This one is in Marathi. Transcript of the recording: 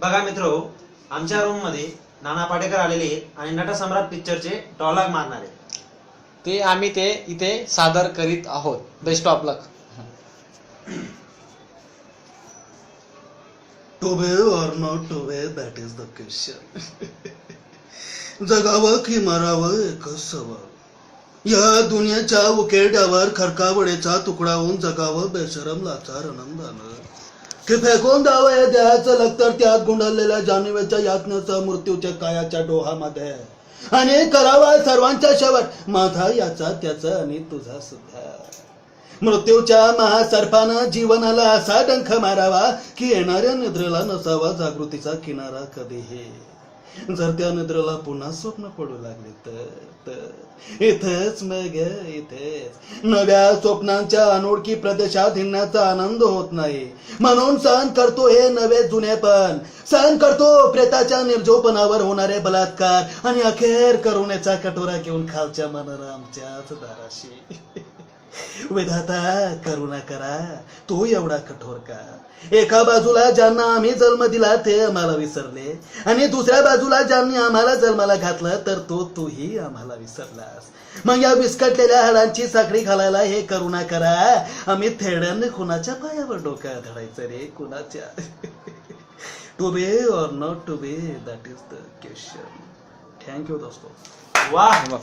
बघा मित्रो, आमच्या रूम मध्ये नाना पाटेकर आलेले आहेत आणि नटसम्राट पिक्चरचे डायलॉग मारणार आहेत. ते आम्ही इथे सादर करीत आहोत. Best of luck. To be or not to be, that is the question. जगावं की मरावं एकच सवाल. या दुनियाच्या उकेड्यावर खरकावडेचा तुकडा होऊन जगावं बेशरम लाचार आनंदानं, की फेकून द्यावं द्यायचं लग त्यात गुंडलेल्या जाणीवेच्या यातनेचा मृत्यूच्या कायाच्या डोहामध्ये, आणि करावा सर्वांचा शेवट माझा याचा त्याचा आणि तुझा सुद्धा. मृत्यूच्या महासर्पानं जीवनाला असा डंख मारावा की येणाऱ्या निद्रेला नसावा जागृतीचा किनारा कधीही. जर त्या निद्रेला पुन्हा स्वप्न पडू लागले तर इथेच मग इथेच नव्या स्वप्नांच्या अनोळखी प्रदेशात हिंडण्याचा आनंद होत नाही. म्हणून सहन करतो हे नवे जुनेपण, सहन करतो प्रेताच्या निर्जोपणावर होणारे बलात्कार, आणि अखेर करुणेचा कटोरा घेऊन खालच्या मनाला आमच्याच दाराशी. विधाता करुणा करा, तू एवढा कठोर का? एका बाजूला ज्यांना आम्ही जन्म दिला ते आम्हाला विसरले, आणि दुसऱ्या बाजूला ज्यांनी आम्हाला जन्माला घातलं तर तूही आम्हाला विसरलास. मग या विस्कटलेल्या हाडांची साखळी घालायला हे करुणा करा. आम्ही थेड्याने कुणाच्या पायावर डोक्या धरायचं रे, कुणाच्या? To be or not to be, that is the question. Thank you दोस्तो. वाह.